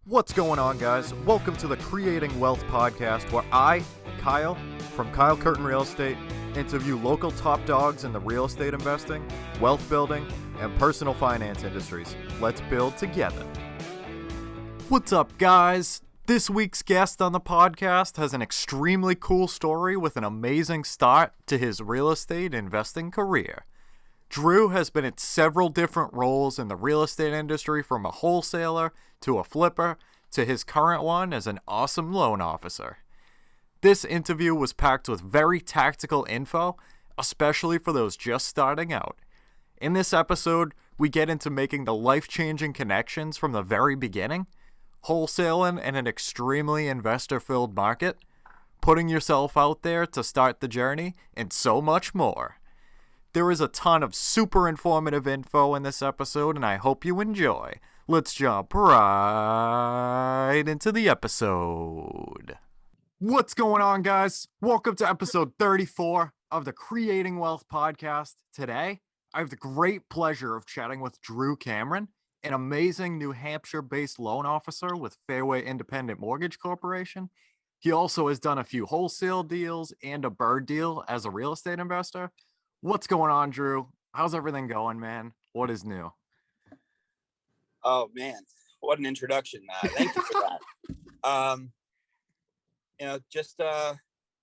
What's going on, guys? Welcome to the Creating Wealth Podcast, where I, Kyle, from Kyle Curtin Real Estate, interview local top dogs in the real estate investing, wealth building, and personal finance industries. Let's build together. What's up, guys? This week's guest on the podcast has an extremely cool story with an amazing start to his real estate investing career. Drew has been in several different roles in the real estate industry, from a wholesaler to a flipper to his current one as an awesome loan officer. This interview was packed with very tactical info, especially for those just starting out. In this episode, we get into making the life-changing connections from the very beginning, wholesaling in an extremely investor-filled market, putting yourself out there to start the journey, and so much more. There is a ton of super informative info in this episode, and I hope you enjoy. Let's jump right into the episode. What's going on, guys? Welcome to episode 34 of the Creating Wealth Podcast. Today, I have the great pleasure of chatting with Drew Cameron, an amazing New Hampshire-based loan officer with Fairway Independent Mortgage Corporation. He also has done a few wholesale deals and a bird deal as a real estate investor. What's going on, Drew? How's everything going, man? What is new? Oh man, what an introduction! Thank you for that.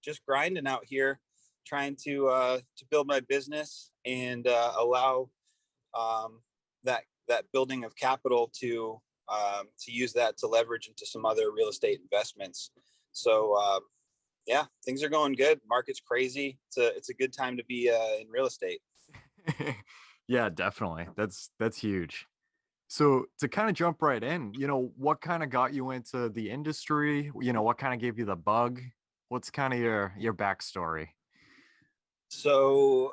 Just grinding out here, trying to build my business and allow that building of capital to use that to leverage into some other real estate investments. So yeah, things are going good. Market's crazy. It's a good time to be in real estate. Yeah, definitely. That's huge. So to kind of jump right in, what kind of got you into the industry? What kind of gave you the bug? What's kind of your backstory? So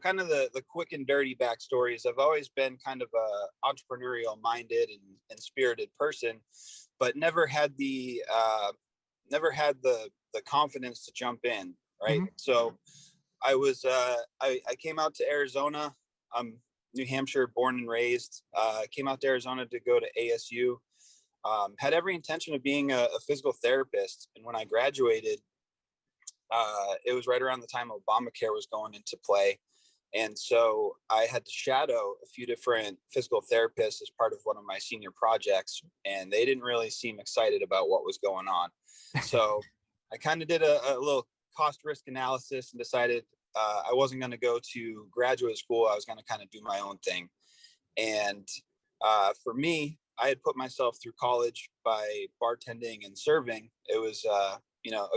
kind of the quick and dirty backstory is I've always been kind of a entrepreneurial minded and spirited person, but never had the confidence to jump in. Right. Mm-hmm. So I came out to Arizona. I'm New Hampshire born and raised. Came out to Arizona to go to ASU. Had every intention of being a physical therapist. And when I graduated, it was right around the time Obamacare was going into play. And so I had to shadow a few different physical therapists as part of one of my senior projects. And they didn't really seem excited about what was going on. So I kind of did a little cost risk analysis and decided I wasn't going to go to graduate school. I was going to kind of do my own thing. And for me, I had put myself through college by bartending and serving. It was, a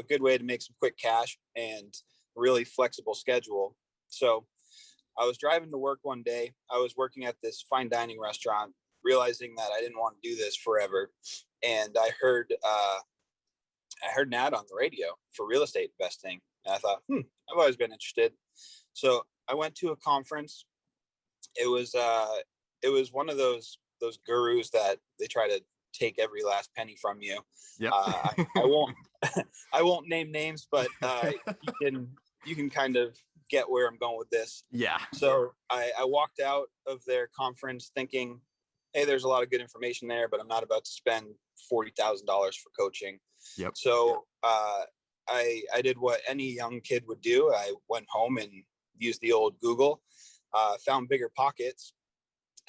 good way to make some quick cash and really flexible schedule. So I was driving to work one day. I was working at this fine dining restaurant, realizing that I didn't want to do this forever. And I heard an ad on the radio for real estate investing. And I thought, I've always been interested. So I went to a conference. It was one of those gurus that they try to take every last penny from you. Yep. I won't name names, but you can kind of get where I'm going with this. Yeah. So I walked out of their conference thinking, hey, there's a lot of good information there, but I'm not about to spend $40,000 for coaching. Yep. So I did what any young kid would do. I went home and used the old Google, found Biggerpockets,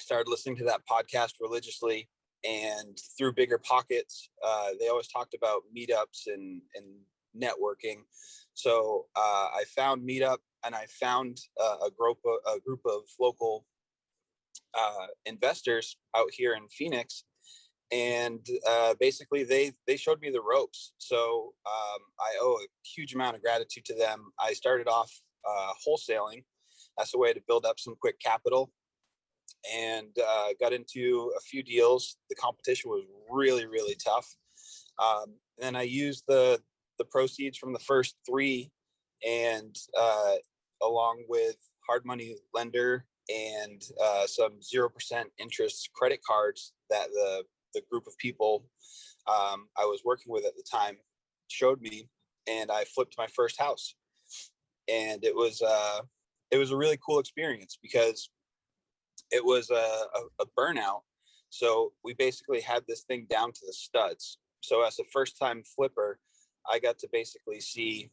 started listening to that podcast religiously. And through Biggerpockets, they always talked about meetups and networking. So I found Meetup, and I found a group of local investors out here in Phoenix. And basically they showed me the ropes. So I owe a huge amount of gratitude to them. I started off wholesaling as a way to build up some quick capital, and got into a few deals. The competition was really, really tough. And I used the proceeds from the first three, and along with hard money lender and some 0% interest credit cards that the group of people I was working with at the time showed me, and I flipped my first house. And it was a really cool experience because it was a burnout. So we basically had this thing down to the studs. So as a first time flipper, I got to basically see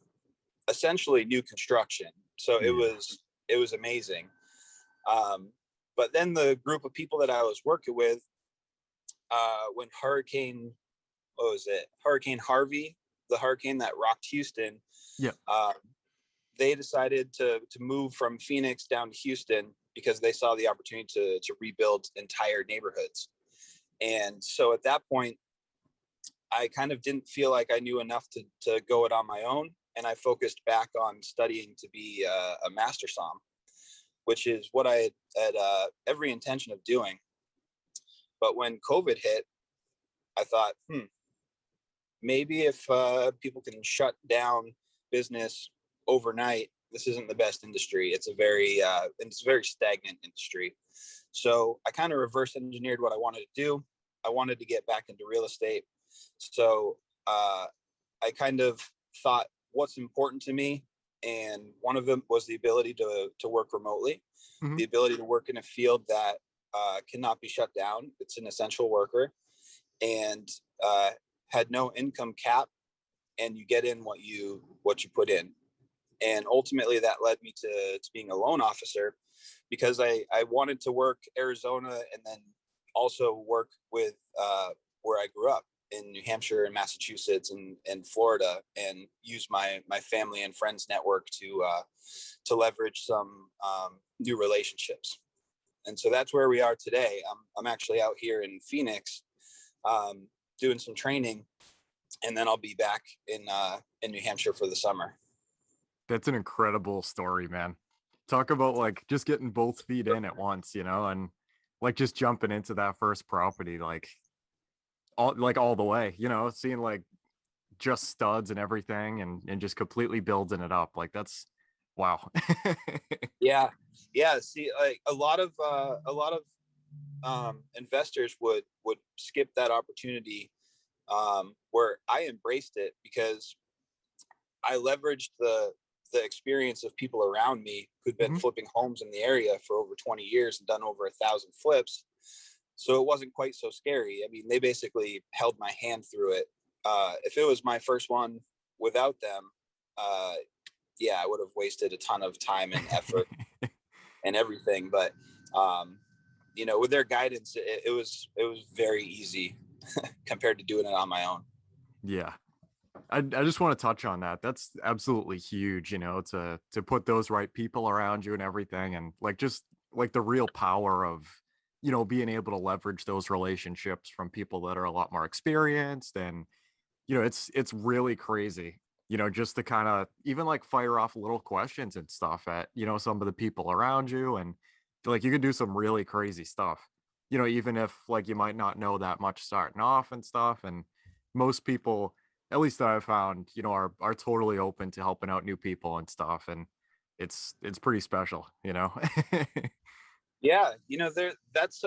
essentially new construction. So it was amazing. But then the group of people that I was working with, when Hurricane Harvey, the hurricane that rocked Houston, they decided to move from Phoenix down to Houston because they saw the opportunity to rebuild entire neighborhoods. And so at that point, I kind of didn't feel like I knew enough to go it on my own. And I focused back on studying to be a master som, which is what I had every intention of doing. But when COVID hit, I thought, maybe if people can shut down business overnight, this isn't the best industry. It's a very stagnant industry. So I kind of reverse engineered what I wanted to do. I wanted to get back into real estate. So I kind of thought, what's important to me? And one of them was the ability to work remotely, the ability to work in a field that cannot be shut down. It's an essential worker, and had no income cap, and you get in what you put in. And ultimately that led me to being a loan officer, because I wanted to work Arizona and then also work with where I grew up in New Hampshire and Massachusetts and Florida, and use my family and friends network to leverage some new relationships. And so that's where we are today. I'm actually out here in Phoenix doing some training, and then I'll be back in New Hampshire for the summer. That's an incredible story, man. Talk about like just getting both feet in at once, and like just jumping into that first property, like all the way, seeing like just studs and everything, and just completely building it up. Like that's wow. Yeah. See, like a lot of investors would skip that opportunity, where I embraced it because I leveraged the experience of people around me who'd been flipping homes in the area for over 20 years and done over 1,000 flips. So it wasn't quite so scary. I mean, they basically held my hand through it. If it was my first one without them, I would have wasted a ton of time and effort and everything. But, with their guidance, it was very easy compared to doing it on my own. Yeah. I just want to touch on that. That's absolutely huge, to put those right people around you and everything. And like, just like the real power of, being able to leverage those relationships from people that are a lot more experienced. And, it's really crazy, just to kind of even like fire off little questions and stuff at, some of the people around you. And like, you can do some really crazy stuff, even if like you might not know that much starting off and stuff. And most people, at least that I've found, are totally open to helping out new people and stuff. And it's pretty special, Yeah. That's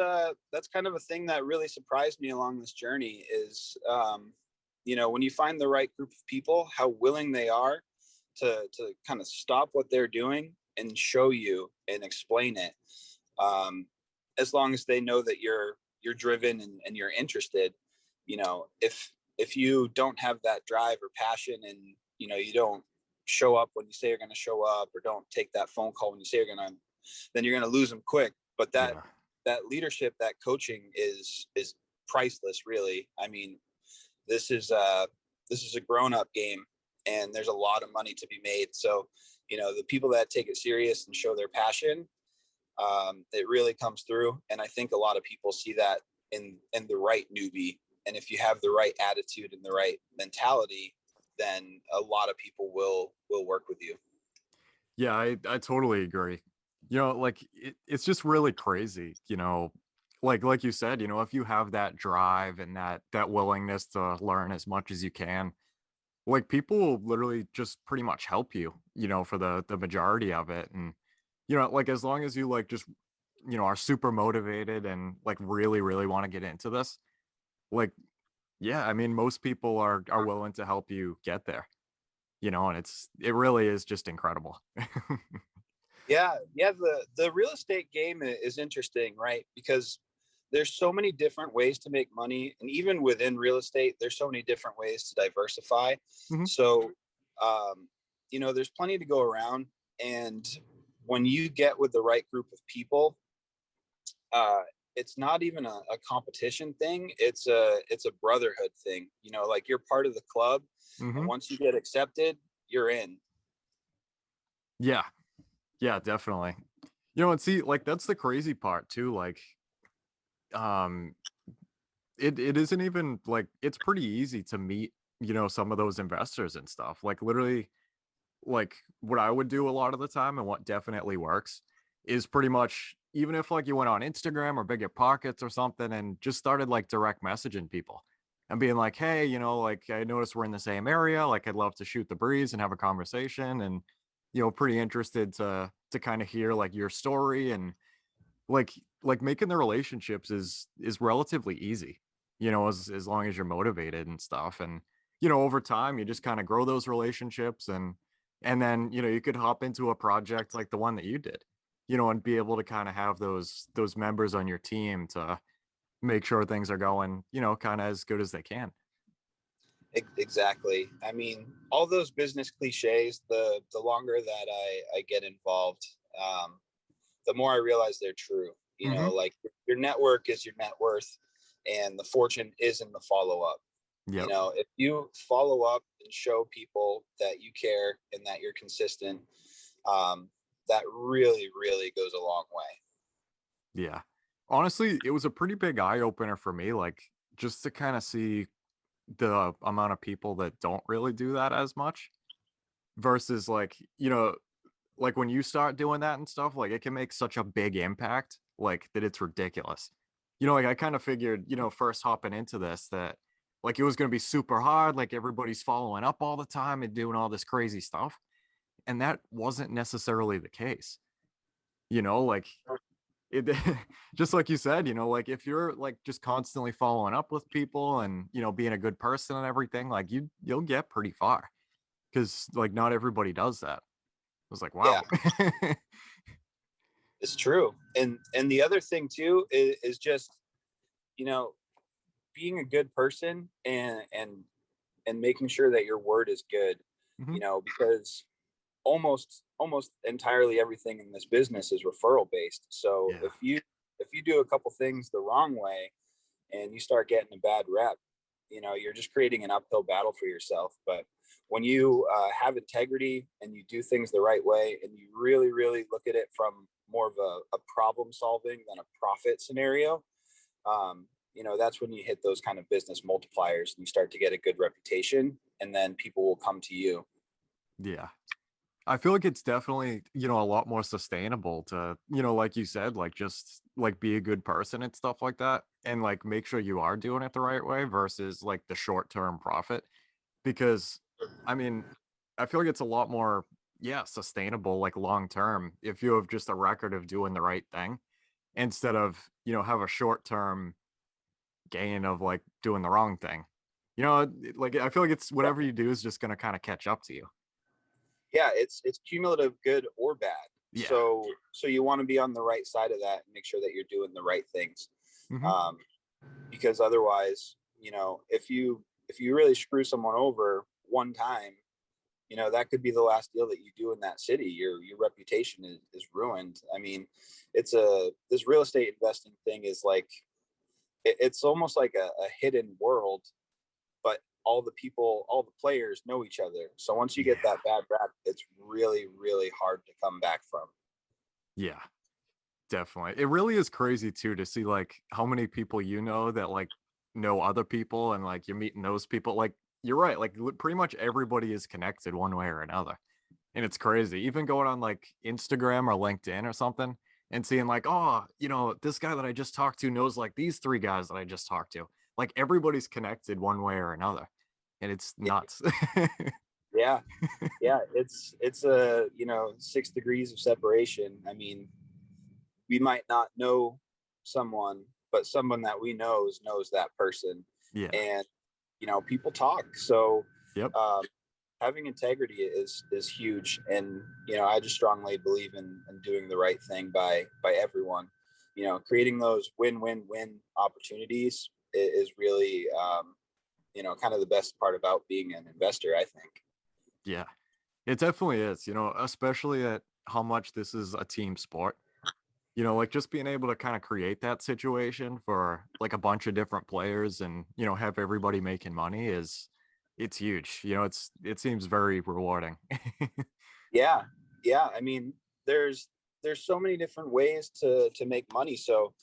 kind of a thing that really surprised me along this journey is, when you find the right group of people, how willing they are to kind of stop what they're doing and show you and explain it. As long as they know that you're driven and you're interested, if you don't have that drive or passion, and you don't show up when you say you're going to show up, or don't take that phone call when you say you're going to, then you're going to lose them quick. But that leadership, that coaching is priceless, really. I mean, this is a grown-up game, and there's a lot of money to be made. So the people that take it serious and show their passion, it really comes through. And I think a lot of people see that in the right newbie. And if you have the right attitude and the right mentality, then a lot of people will work with you. Yeah, I totally agree. Like it's just really crazy, like you said, if you have that drive and that willingness to learn as much as you can, like people will literally just pretty much help you, for the majority of it. And, like as long as you like just, are super motivated and like really, really want to get into this, like, yeah, I mean, most people are willing to help you get there, and it really is just incredible. Yeah. The real estate game is interesting, right? Because there's so many different ways to make money. And even within real estate, there's so many different ways to diversify. Mhm. So, there's plenty to go around. And when you get with the right group of people, it's not even a competition thing. It's a brotherhood thing, like you're part of the club. And Mhm. once you get accepted, you're in. Yeah. Yeah, definitely. And see, like, that's the crazy part too. Like, um, it isn't even like, it's pretty easy to meet, some of those investors and stuff. Like, literally, like, what I would do a lot of the time and what definitely works is pretty much, even if like you went on Instagram or Biggerpockets or something and just started like direct messaging people and being like, hey, like, I noticed we're in the same area. Like, I'd love to shoot the breeze and have a conversation, and pretty interested to kind of hear like your story. And like making the relationships is relatively easy, as long as you're motivated and stuff. And over time you just kind of grow those relationships, and then you could hop into a project like the one that you did, and be able to kind of have those members on your team to make sure things are going, kind of as good as they can. Exactly. I mean, all those business cliches, the longer that I get involved, the more I realize they're true. Mm-hmm. Like your network is your net worth, and the fortune is in the follow up. Yep. If you follow up and show people that you care and that you're consistent, that really, really goes a long way. Yeah. Honestly, it was a pretty big eye opener for me, like, just to kind of see the amount of people that don't really do that as much versus like, like when you start doing that and stuff, like, it can make such a big impact, like, that it's ridiculous. Like, I kind of figured, first hopping into this, that like it was going to be super hard, like everybody's following up all the time and doing all this crazy stuff. And that wasn't necessarily the case. Like, it just like you said, like, if you're like just constantly following up with people and being a good person and everything, like, you'll get pretty far, because like not everybody does that. I was like, Yeah, wow. it's true. And the other thing too is just, you know, being a good person and making sure that your word is good, Mhm. because almost entirely everything in this business is referral based. So Yeah. if you do a couple things the wrong way and you start getting a bad rep, you're just creating an uphill battle for yourself. But when you have integrity and you do things the right way and you really, really look at it from more of a problem solving than a profit scenario, that's when you hit those kind of business multipliers and you start to get a good reputation, and then people will come to you. Yeah. I feel like it's definitely, a lot more sustainable to, like you said, like, just like be a good person and stuff like that. And like make sure you are doing it the right way versus like the short-term profit. Because I mean, I feel like it's a lot more, yeah, sustainable, like long term, if you have just a record of doing the right thing instead of, have a short-term gain of like doing the wrong thing. Like, I feel like it's whatever you do is just going to kind of catch up to you. Yeah, it's cumulative, good or bad. Yeah. So you want to be on the right side of that and make sure that you're doing the right things, Hmm. um, because otherwise, if you really screw someone over one time, that could be the last deal that you do in that city. Your reputation is ruined. I mean, this real estate investing thing is like, it's almost like a hidden world, but all the people, all the players know each other. So once you get Yeah. that bad rap, it's really, really hard to come back from. Yeah. Definitely. It really is crazy too to see like how many people that like know other people, and like you're meeting those people. Like, you're right, like pretty much everybody is connected one way or another. And it's crazy. Even going on like Instagram or LinkedIn or something and seeing like, oh, this guy that I just talked to knows like these three guys that I just talked to. Like, everybody's connected one way or another. And it's nuts. Yeah. Yeah. It's a, 6 degrees of separation. I mean, we might not know someone, but someone that we knows that person. Yeah. And, people talk. So, Yep. having integrity is huge. And, I just strongly believe in doing the right thing by everyone. creating those win-win-win opportunities is really, kind of the best part about being an investor, I think. Yeah, it definitely is, especially at how much this is a team sport. Like just being able to kind of create that situation for like a bunch of different players and, have everybody making money it's huge. It seems very rewarding. Yeah. Yeah. I mean, there's so many different ways to make money. So,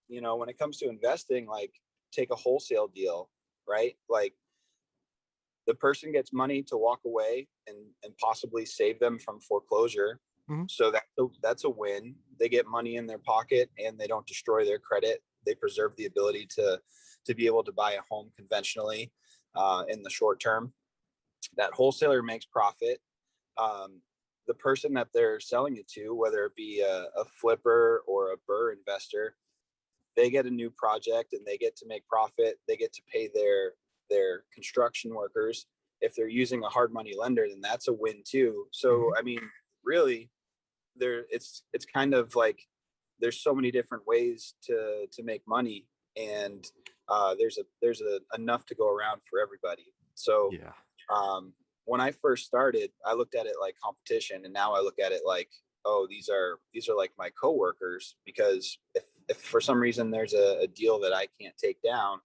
when it comes to investing, like take a wholesale deal, right? Like the person gets money to walk away and possibly save them from foreclosure. Mhm. So that's a win. They get money in their pocket and they don't destroy their credit. They preserve the ability to be able to buy a home conventionally in the short term. That wholesaler makes profit. The person that they're selling it to, whether it be a flipper or a burr investor, they get a new project and they get to make profit. They get to pay their construction workers. If they're using a hard money lender, then that's a win too. So, I mean, really, it's kind of like there's so many different ways to make money, and there's enough to go around for everybody. So, Yeah. when I first started, I looked at it like competition, and now I look at it like, oh, these are like my coworkers, because if for some reason there's a deal that I can't take down,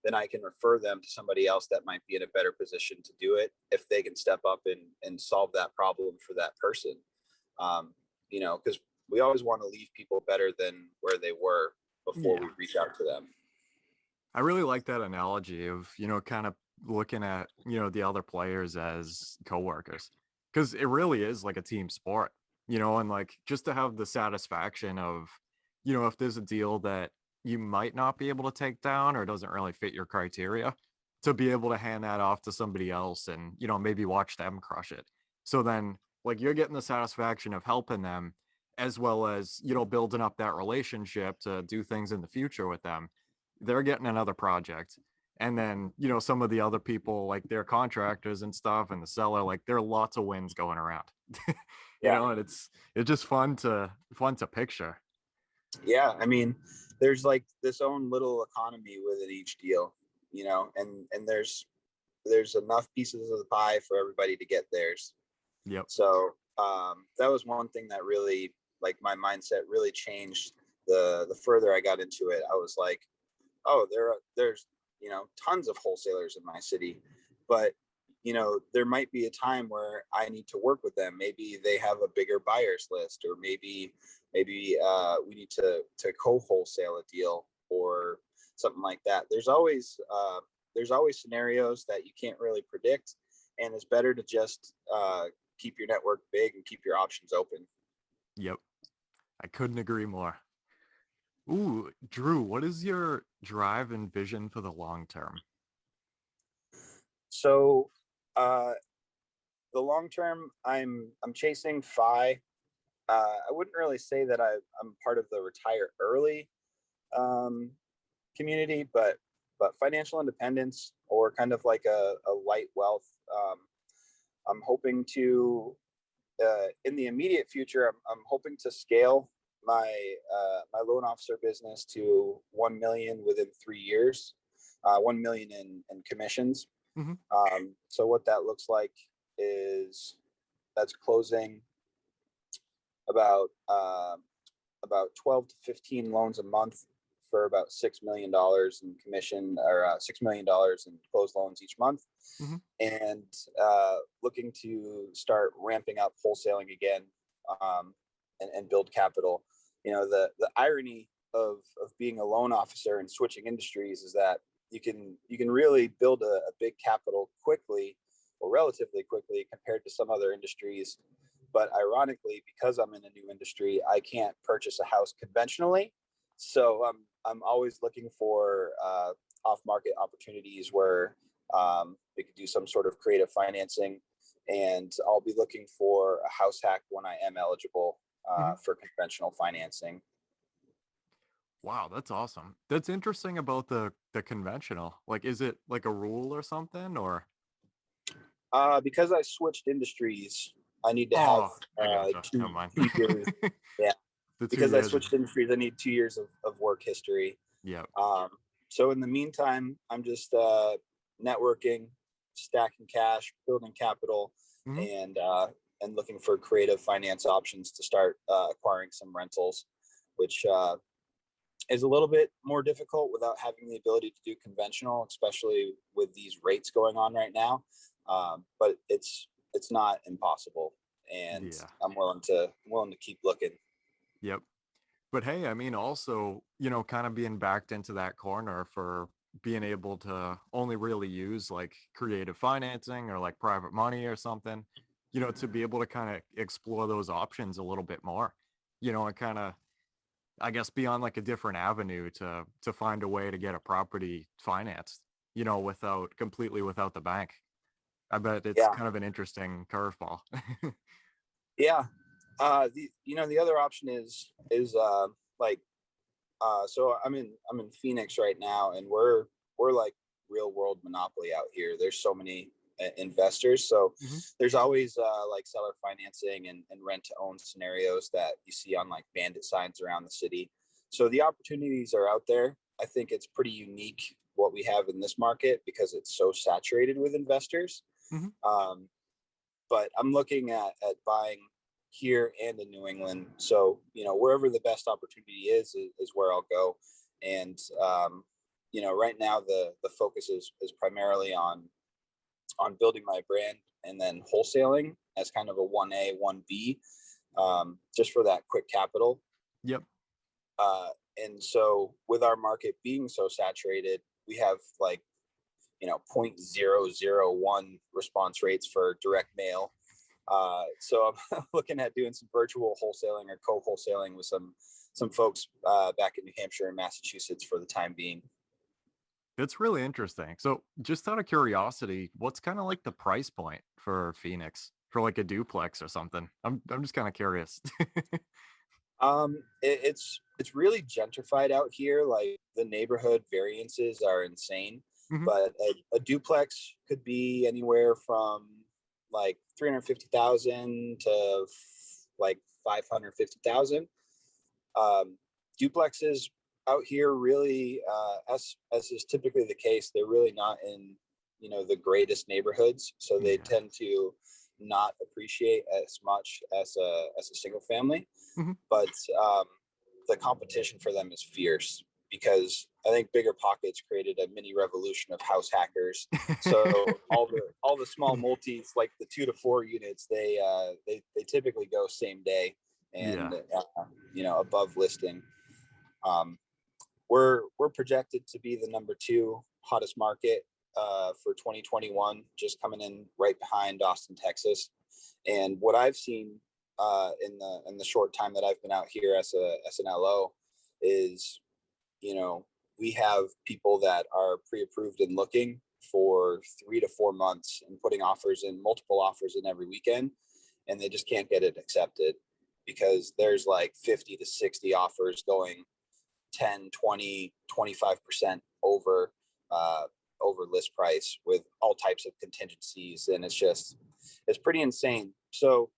then I can refer them to somebody else that might be in a better position to do it if they can step up and solve that problem for that person. Because we always want to leave people better than where they were before we reach out to them. I really like that analogy of, kind of looking at, the other players as coworkers, because it really is like a team sport, and like just to have the satisfaction of, if there's a deal that you might not be able to take down or doesn't really fit your criteria, to be able to hand that off to somebody else and, maybe watch them crush it. So then like you're getting the satisfaction of helping them, as well as, building up that relationship to do things in the future with them. They're getting another project. And then, some of the other people, like their contractors and stuff, and the seller, like there are lots of wins going around. And it's just fun to picture. Yeah, I mean, there's like this own little economy within each deal, and there's enough pieces of the pie for everybody to get theirs. Yep. So that was one thing that really, like, my mindset really changed. The further I got into it, I was like, oh, there's tons of wholesalers in my city, but there might be a time where I need to work with them. Maybe they have a bigger buyers list, or maybe we need to co-wholesale a deal or something like that. There's always scenarios that you can't really predict, and it's better to just keep your network big and keep your options open. Yep. I couldn't agree more. Ooh, Drew, what is your drive and vision for the long term? So the long term, I'm chasing FI. I wouldn't really say that I'm part of the retire early community, but financial independence, or kind of like a light wealth. I'm hoping to, in the immediate future, I'm hoping to scale my loan officer business to 1 million within 3 years, 1 million in commissions. So what that looks like is that's closing about 12 to 15 loans a month for about $6 million in commission, or $6 million in closed loans each month. And looking to start ramping up wholesaling again, and build capital. The irony of being a loan officer and switching industries is that you can really build a big capital quickly, or relatively quickly, compared to some other industries. But ironically, because I'm in a new industry, I can't purchase a house conventionally. So I'm always looking for off-market opportunities where we could do some sort of creative financing, and I'll be looking for a house hack when I am eligible for conventional financing. Wow, that's awesome. That's interesting about the conventional. Like, is it like a rule or something, or? Because I switched industries, I need to I have gotcha. Never mind. 2 years. Yeah. The 2 because I years. switched industries, I need 2 years of work history. Yeah. So in the meantime, I'm just networking, stacking cash, building capital, and looking for creative finance options to start acquiring some rentals, which is a little bit more difficult without having the ability to do conventional, especially with these rates going on right now. But it's not impossible, and I'm willing to keep looking. Yep. But hey, I mean, also, kind of being backed into that corner for being able to only really use like creative financing or like private money or something, to be able to kind of explore those options a little bit more, and kind of, I guess, be on like a different avenue to find a way to get a property financed, completely without the bank. I bet it's kind of an interesting curveball. Yeah. The other option is so I'm in Phoenix right now, and we're like real world monopoly out here. There's so many investors, so there's always like seller financing and rent to own scenarios that you see on like bandit signs around the city. So the opportunities are out there. I think it's pretty unique what we have in this market because it's so saturated with investors. But I'm looking at buying here and in New England. So, wherever the best opportunity is where I'll go. And, right now the focus is primarily on building my brand and then wholesaling as kind of a 1A, 1B, just for that quick capital. Yep. And so with our market being so saturated, we have like, 0.001 response rates for direct mail. So I'm looking at doing some virtual wholesaling or co-wholesaling with some folks back in New Hampshire and Massachusetts for the time being. It's really interesting. So just out of curiosity, what's kind of like the price point for Phoenix for like a duplex or something? I'm just kind of curious. It's really gentrified out here. Like the neighborhood variances are insane. But a duplex could be anywhere from like 350,000 to like 550,000. Duplexes out here really, as is typically the case, they're really not in the greatest neighborhoods, so they tend to not appreciate as much as a single family. But the competition for them is fierce, because I think Biggerpockets created a mini revolution of house hackers. So all the small multis, like the 2 to 4 units, they typically go same day and above listing. We're projected to be the number 2 hottest market for 2021, just coming in right behind Austin, Texas. And what I've seen in the short time that I've been out here as an LO is, we have people that are pre-approved and looking for 3 to 4 months and putting multiple offers in every weekend, and they just can't get it accepted because there's like 50 to 60 offers going 10, 20, 25% over list price with all types of contingencies. And it's pretty insane. So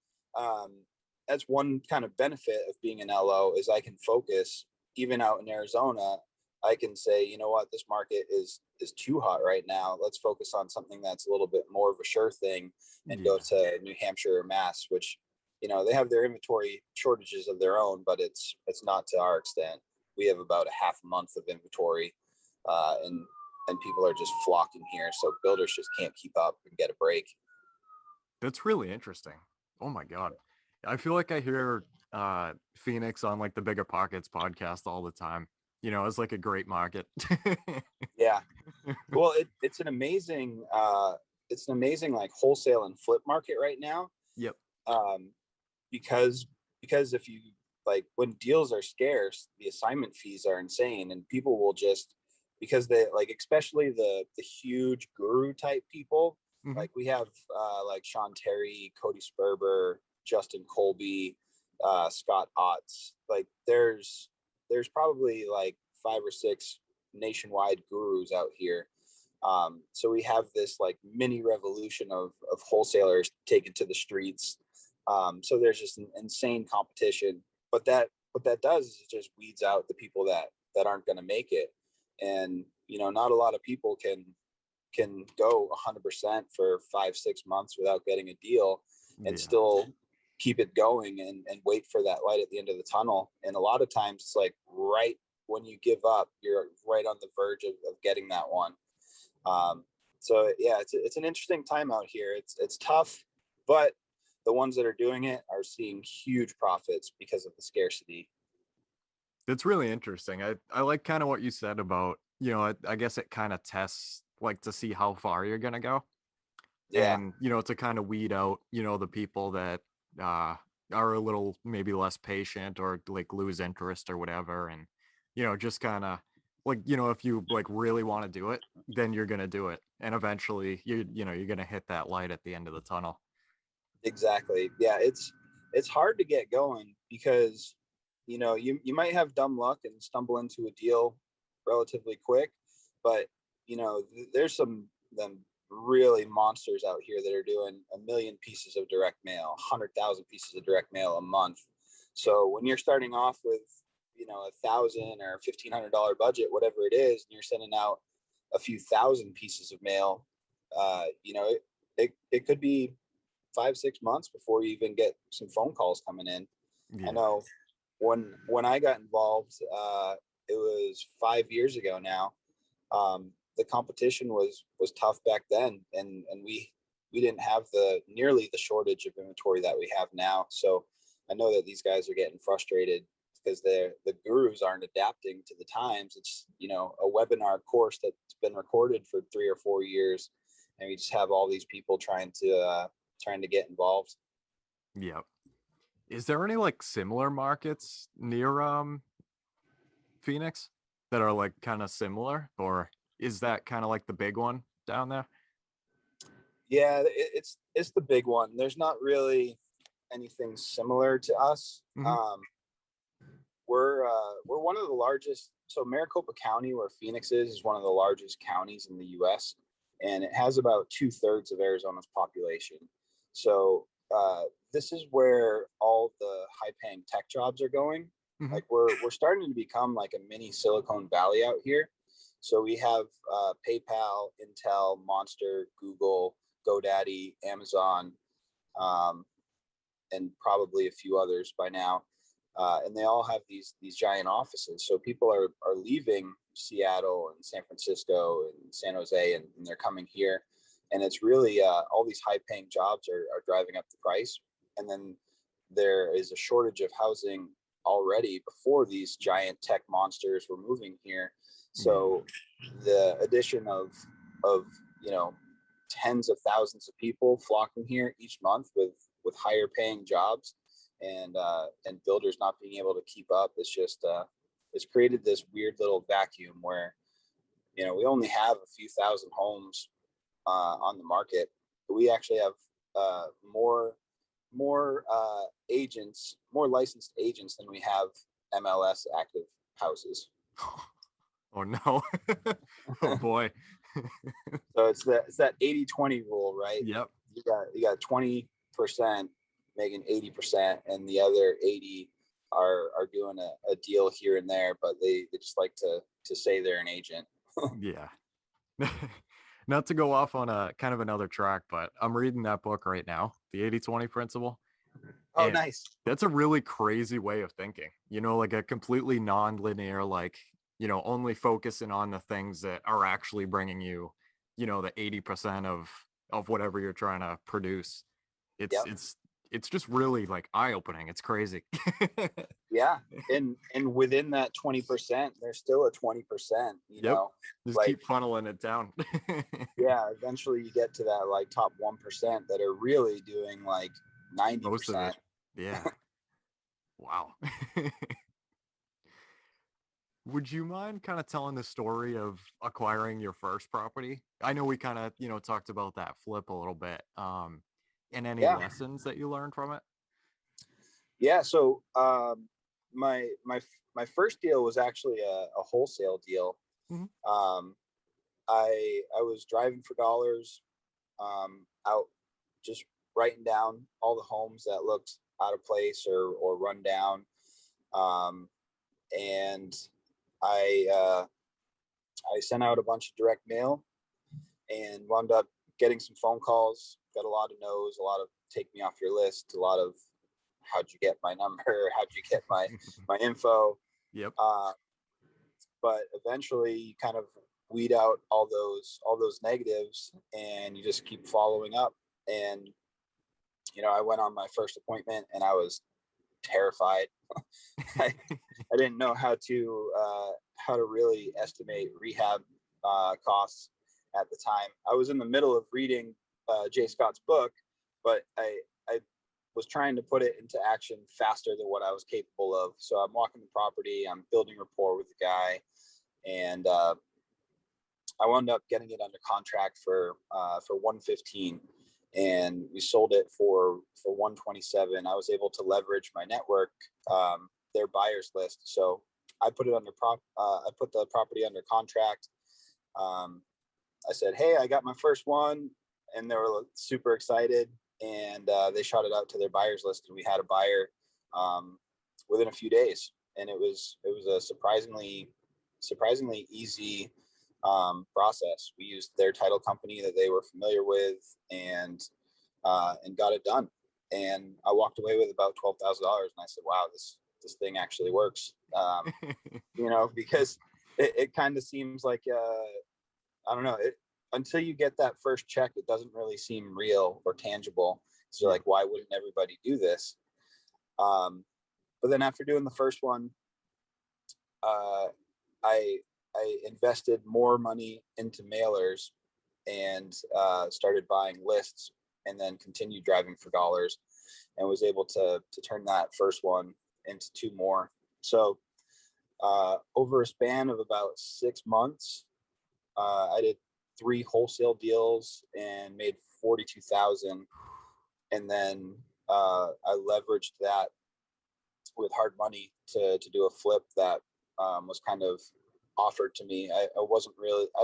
that's one kind of benefit of being an LO is I can focus. Even out in Arizona, I can say, you know what, this market is too hot right now. Let's focus on something that's a little bit more of a sure thing and go to New Hampshire or Mass, which, they have their inventory shortages of their own, but it's not to our extent. We have about a half a month of inventory, and people are just flocking here. So builders just can't keep up and get a break. That's really interesting. Oh my God. I feel like I hear Phoenix on like the Biggerpockets podcast all the time. It's like a great market. Yeah. Well, it's an amazing like wholesale and flip market right now. Yep. Because if you like, when deals are scarce, the assignment fees are insane, and people will just, because they like, especially the huge guru type people, like we have like Sean Terry, Cody Sperber, Justin Colby, Scott Otts. Like there's probably like 5 or 6 nationwide gurus out here. So we have this like mini revolution of wholesalers taken to the streets. So there's just an insane competition, but that what that does is it just weeds out the people that aren't going to make it. And, not a lot of people can go 100% for 5-6 months without getting a deal and still keep it going and wait for that light at the end of the tunnel. And a lot of times it's like right when you give up, you're right on the verge of getting that one. So yeah, it's an interesting time out here. It's tough, but the ones that are doing it are seeing huge profits because of the scarcity. It's really interesting. I like kind of what you said about, I guess it kind of tests like to see how far you're going to go. Yeah. And, to kind of weed out, the people that are a little maybe less patient or like lose interest or whatever. And, just kind of like, if you like really want to do it, then you're going to do it. And eventually you're going to hit that light at the end of the tunnel. Exactly. Yeah. It's hard to get going because, you might have dumb luck and stumble into a deal relatively quick, but there's them really monsters out here that are doing 1 million pieces of direct mail, 100,000 pieces of direct mail a month. So when you're starting off with, $1,000 or $1,500 budget, whatever it is, and you're sending out a few thousand pieces of mail, it could be 5-6 months before you even get some phone calls coming in. Yeah. I know when I got involved, it was 5 years ago now. The competition was tough back then, and we didn't have nearly the shortage of inventory that we have now. So I know that these guys are getting frustrated because the gurus aren't adapting to the times. It's a webinar course that's been recorded for 3 or 4 years, and we just have all these people trying to get involved. Yeah. Is there any like similar markets near Phoenix that are like kind of similar, or is that kind of like the big one down there? Yeah, it's the big one. There's not really anything similar to us. Mm-hmm. We're one of the largest. So Maricopa County, where Phoenix is one of the largest counties in the U.S., and it has about 2/3 of Arizona's population. So this is where all the high-paying tech jobs are going. Mm-hmm. Like we're starting to become like a mini Silicon Valley out here. So we have PayPal, Intel, Monster, Google, GoDaddy, Amazon, and probably a few others by now. And they all have these giant offices. So people are leaving Seattle and San Francisco and San Jose, and they're coming here. And it's really all these high-paying jobs are driving up the price. And then there is a shortage of housing already before these giant tech monsters were moving here. So the addition of tens of thousands of people flocking here each month with higher paying jobs and builders not being able to keep up, it's just it's created this weird little vacuum where we only have a few thousand homes on the market, but we actually have more agents, more licensed agents than we have MLS active houses. Oh no. Oh boy. So it's that 80-20 rule, right? Yep. You got 20% making 80%, and the other 80 are doing a deal here and there, but they just like to say they're an agent. Yeah. Not to go off on a kind of another track, but I'm reading that book right now, the 80-20 principle. Oh, nice. That's a really crazy way of thinking, like a completely non-linear, like, only focusing on the things that are actually bringing you, the 80% of whatever you're trying to produce. It's just really like eye-opening. It's crazy. Yeah. And within that 20%, there's still a 20%, just like, keep funneling it down. Yeah. Eventually you get to that like top 1% that are really doing like 90%. Most of it. Yeah. Wow. Would you mind kind of telling the story of acquiring your first property? I know we kind of, talked about that flip a little bit. And any lessons that you learned from it? Yeah. So my first deal was actually a wholesale deal. Mm-hmm. I was driving for dollars, out just writing down all the homes that looked out of place or run down. And I sent out a bunch of direct mail and wound up getting some phone calls, got a lot of no's, a lot of take me off your list, a lot of how'd you get my number, how'd you get my info. Yep. But eventually you kind of weed out all those negatives, and you just keep following up. And I went on my first appointment and I was terrified. I didn't know how to really estimate rehab costs at the time. I was in the middle of reading Jay Scott's book, but I was trying to put it into action faster than what I was capable of. So I'm walking the property, I'm building rapport with the guy, and I wound up getting it under contract for 115, and we sold it for 127. I was able to leverage my network, their buyers list. So I put it I put the property under contract. I said, hey, I got my first one, and they were super excited, and they shot it out to their buyers list, and we had a buyer within a few days. And it was a surprisingly easy process. We used their title company that they were familiar with, and got it done. And I walked away with about $12,000, and I said, wow, this thing actually works. Because it kind of seems like I don't know, until you get that first check, it doesn't really seem real or tangible. So like, why wouldn't everybody do this? But then after doing the first one, I invested more money into mailers and started buying lists, and then continued driving for dollars, and was able to turn that first one into two more. So over a span of about 6 months, I did 3 wholesale deals and made 42,000. And then I leveraged that with hard money to do a flip that was kind of offered to me. I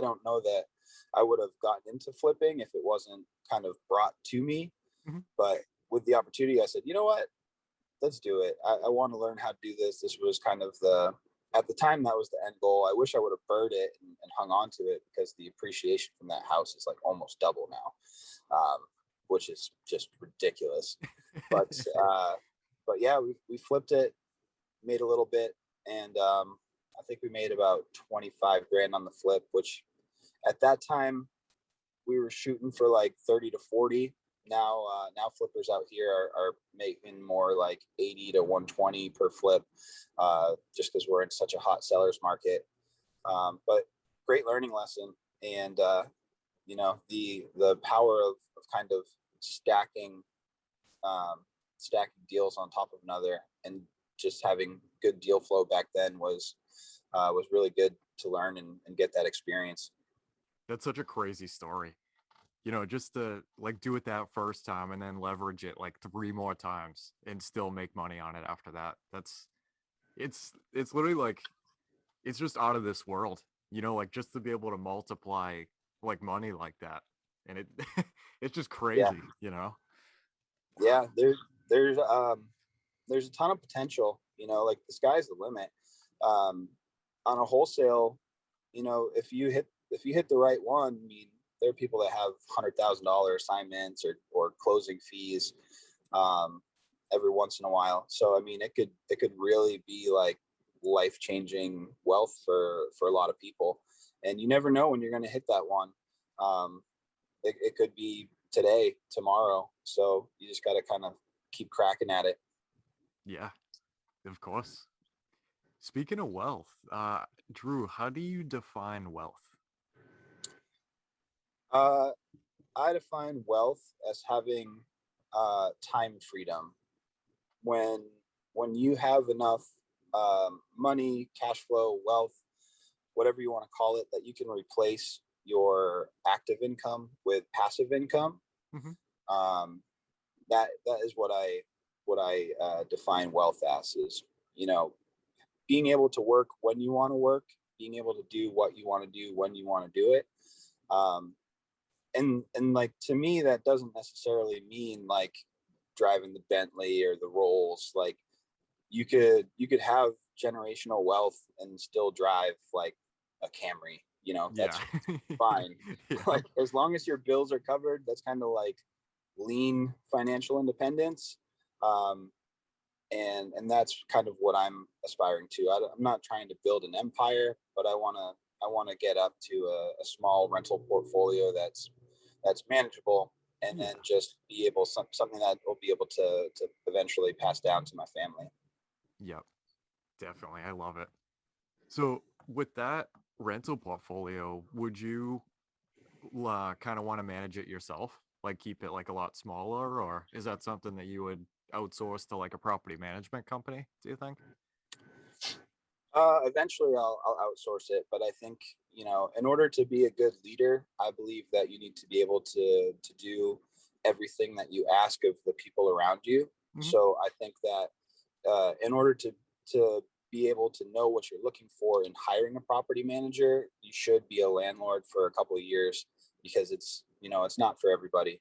don't know that I would have gotten into flipping if it wasn't kind of brought to me. Mm-hmm. But with the opportunity, I said, you know what, let's do it. I want to learn how to do this. This was kind of at the time, that was the end goal. I wish I would have bird it and hung on to it, because the appreciation from that house is like almost double now, which is just ridiculous. But yeah, we flipped it, made a little bit, and I think we made about 25 grand on the flip, which at that time we were shooting for like 30 to 40. Now flippers out here are making more like 80 to 120 per flip, just because we're in such a hot seller's market. But great learning lesson. And the power of kind of stacking deals on top of another, and just having good deal flow back then was really good to learn and get that experience. That's such a crazy story. Just to like do it that first time and then leverage it like 3 more times and still make money on it after that. It's literally like, it's just out of this world, like just to be able to multiply like money like that. And it's just crazy, Yeah. There's a ton of potential, like the sky's the limit. On a wholesale, if you hit the right one, I mean, there are people that have $100,000 assignments or closing fees every once in a while. So I mean, it could really be like life-changing wealth for a lot of people, and you never know when you're going to hit that one. It could be today, tomorrow. So you just got to kind of keep cracking at it. Yeah, of course. Speaking of wealth, Drew, how do you define wealth? I define wealth as having time freedom. When you have enough money, cash flow, wealth, whatever you want to call it, that you can replace your active income with passive income. Mm-hmm. That is what I define wealth as, is being able to work when you want to work, being able to do what you want to do when you want to do it. And like, to me, that doesn't necessarily mean like driving the Bentley or the Rolls. Like, you could have generational wealth and still drive like a Camry, that's fine. Yeah. Like as long as your bills are covered, that's kind of like lean financial independence. And that's kind of what I'm aspiring to. I'm not trying to build an empire, but I want to get up to a small rental portfolio that's manageable, and then just be able something that will be able to eventually pass down to my family. Yep, definitely. I love it. So with that rental portfolio, would you kind of want to manage it yourself? Like keep it like a lot smaller, or is that something that you would outsource to like a property management company, do you think? Eventually I'll outsource it, but I think, in order to be a good leader, I believe that you need to be able to do everything that you ask of the people around you. Mm-hmm. So I think that in order to be able to know what you're looking for in hiring a property manager, you should be a landlord for a couple of years, because it's not for everybody.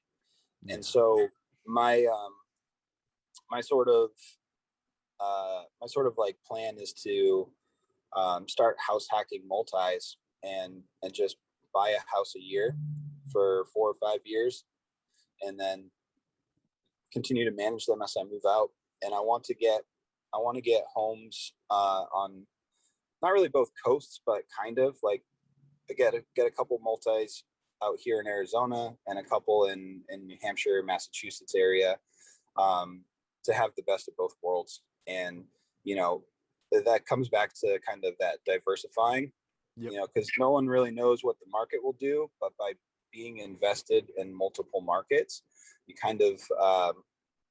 Yeah. And so my sort of like plan is to start house hacking multis and just buy a house a year for 4 or 5 years, and then continue to manage them as I move out. And I want to get homes on not really both coasts, but kind of like get a couple multis out here in Arizona and a couple in New Hampshire, Massachusetts area, to have the best of both worlds. And that comes back to kind of that diversifying. Yep. Because no one really knows what the market will do, but by being invested in multiple markets, you kind of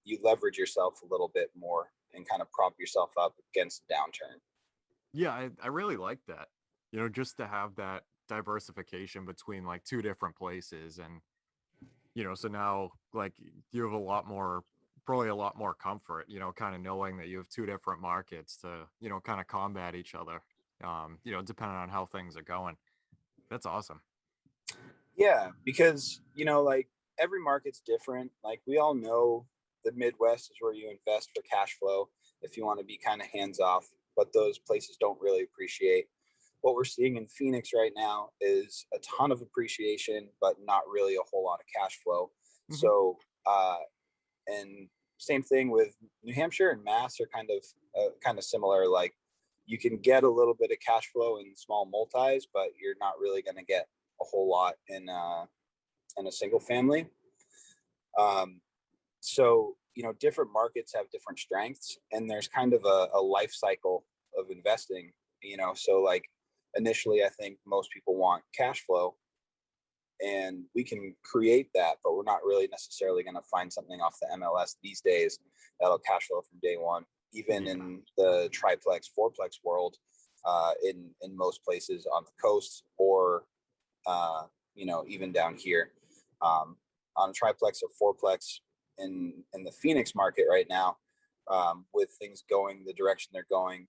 you leverage yourself a little bit more and kind of prop yourself up against a downturn. Yeah, I really like that. Just to have that diversification between like two different places, and so now like you have probably a lot more comfort, kind of knowing that you have two different markets to, kind of combat each other, depending on how things are going. That's awesome. Yeah, because, like every market's different. Like we all know the Midwest is where you invest for cash flow if you want to be kind of hands off, but those places don't really appreciate. What we're seeing in Phoenix right now is a ton of appreciation, but not really a whole lot of cash flow. Mm-hmm. So, and same thing with New Hampshire and Mass are kind of similar. Like you can get a little bit of cash flow in small multis, but you're not really going to get a whole lot in a single family. So, different markets have different strengths, and there's kind of a life cycle of investing, so like initially I think most people want cash flow, and we can create that, but we're not really necessarily going to find something off the MLS these days that'll cash flow from day one, even in the triplex, fourplex world, in most places on the coast, or even down here, on a triplex or fourplex in the Phoenix market right now, with things going the direction they're going,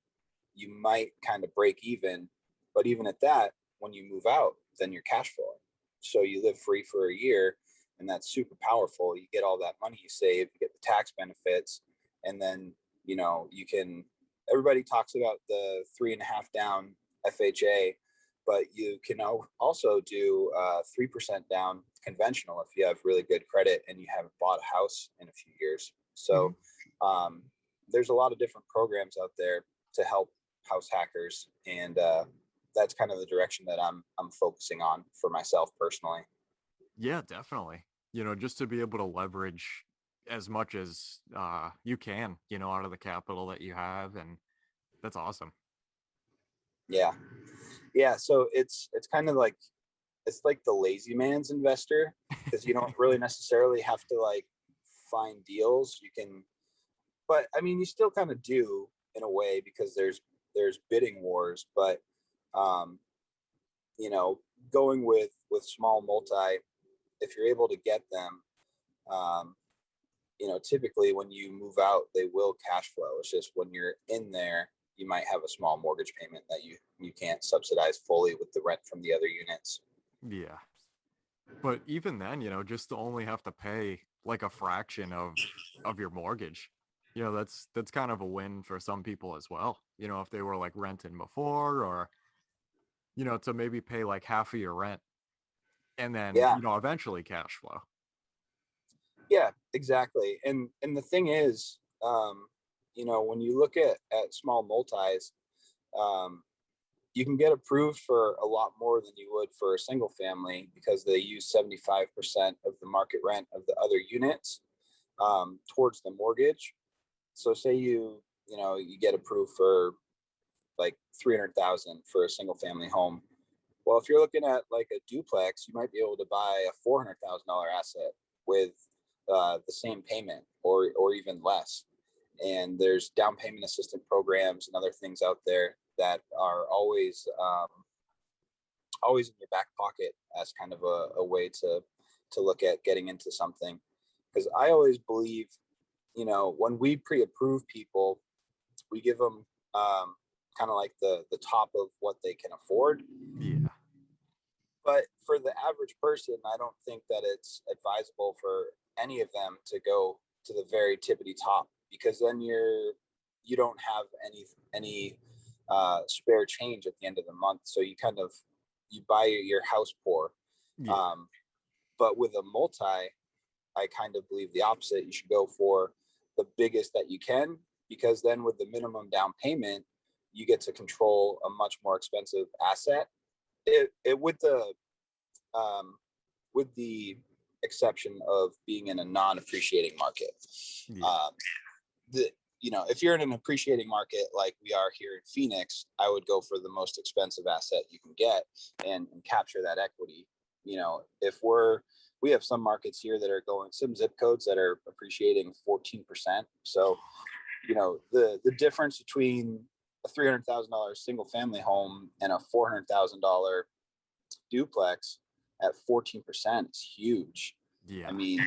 you might kind of break even, but even at that, when you move out, then you're cash flowing. So you live free for a year, and that's super powerful. You get all that money you save, you get the tax benefits, and then, everybody talks about the 3.5 down FHA, but you can also do 3% down conventional if you have really good credit and you haven't bought a house in a few years. So there's a lot of different programs out there to help house hackers, and that's kind of the direction that I'm focusing on for myself personally. Yeah, definitely. Just to be able to leverage as much as you can, out of the capital that you have, and that's awesome. Yeah. So it's kind of like, it's like the lazy man's investor, because you don't really necessarily have to like find deals. You can, but I mean, you still kind of do in a way, because there's bidding wars, but going with small multi, if you're able to get them, typically when you move out, they will cash flow. It's just when you're in there, you might have a small mortgage payment that you can't subsidize fully with the rent from the other units. Yeah. But even then, just to only have to pay like a fraction of your mortgage, that's kind of a win for some people as well. If they were like renting before, or to maybe pay like half of your rent and then, Yeah. Eventually cash flow. Yeah, exactly. And the thing is, when you look at small multis, you can get approved for a lot more than you would for a single family because they use 75% of the market rent of the other units towards the mortgage. So say you get approved for like 300,000 for a single family home. Well, if you're looking at like a duplex, you might be able to buy a $400,000 asset with the same payment or even less. And there's down payment assistance programs and other things out there that are always in your back pocket as kind of a way to look at getting into something. Because I always believe, when we pre-approve people, we give them kind of like the top of what they can afford. Yeah. But for the average person, I don't think that it's advisable for any of them to go to the very tippity top, because then you don't have any spare change at the end of the month. So you buy your house poor. Yeah. But with a multi, I kind of believe the opposite. You should go for the biggest that you can, because then with the minimum down payment, you get to control a much more expensive asset. With the exception of being in a non-appreciating market. Yeah. If you're in an appreciating market like we are here in Phoenix, I would go for the most expensive asset you can get and capture that equity. If we have some markets here that are going, some zip codes that are appreciating 14%. So, the difference between a $300,000 single family home and a $400,000 duplex at 14% is huge. Yeah. I mean,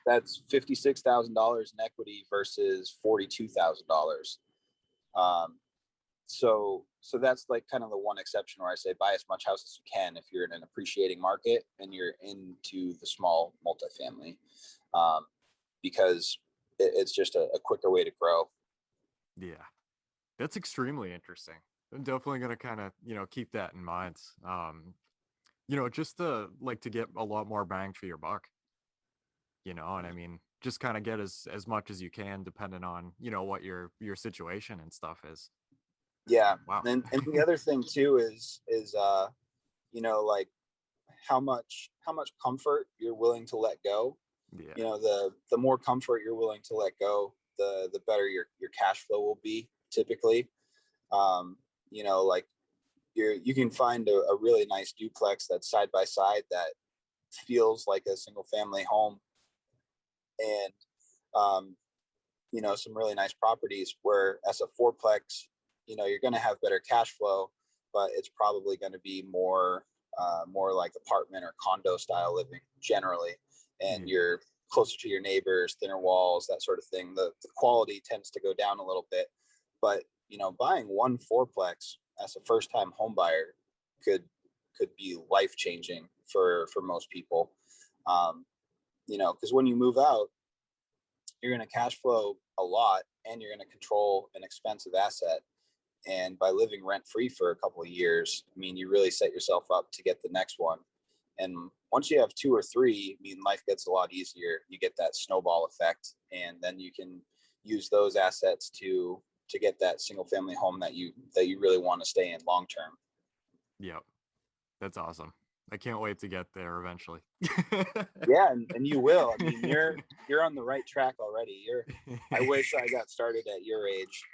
that's $56,000 in equity versus $42,000. So that's like kind of the one exception where I say buy as much house as you can if you're in an appreciating market and you're into the small multifamily, because it's just a quicker way to grow. Yeah. That's extremely interesting. I'm definitely going to kind of, keep that in mind. Just to get a lot more bang for your buck, and I mean, just kind of get as much as you can depending on, what your situation and stuff is. Yeah. Wow. And the other thing too is like how much comfort you're willing to let go. Yeah. The more comfort you're willing to let go, the better your cash flow will be typically. Like you can find a really nice duplex that's side by side that feels like a single family home, and some really nice properties where as a fourplex, you're going to have better cash flow, but it's probably going to be more like apartment or condo style living generally, and you're closer to your neighbors, thinner walls, that sort of thing. The quality tends to go down a little bit, but buying one fourplex as a first time home buyer could be life changing for most people. Because when you move out, you're going to cash flow a lot and you're going to control an expensive asset. And by living rent free for a couple of years, I mean, you really set yourself up to get the next one. And once you have two or three, I mean, life gets a lot easier. You get that snowball effect, and then you can use those assets to get that single family home that you really want to stay in long term. Yep. That's awesome. I can't wait to get there eventually. Yeah, and you will. I mean, you're on the right track already. I wish I got started at your age.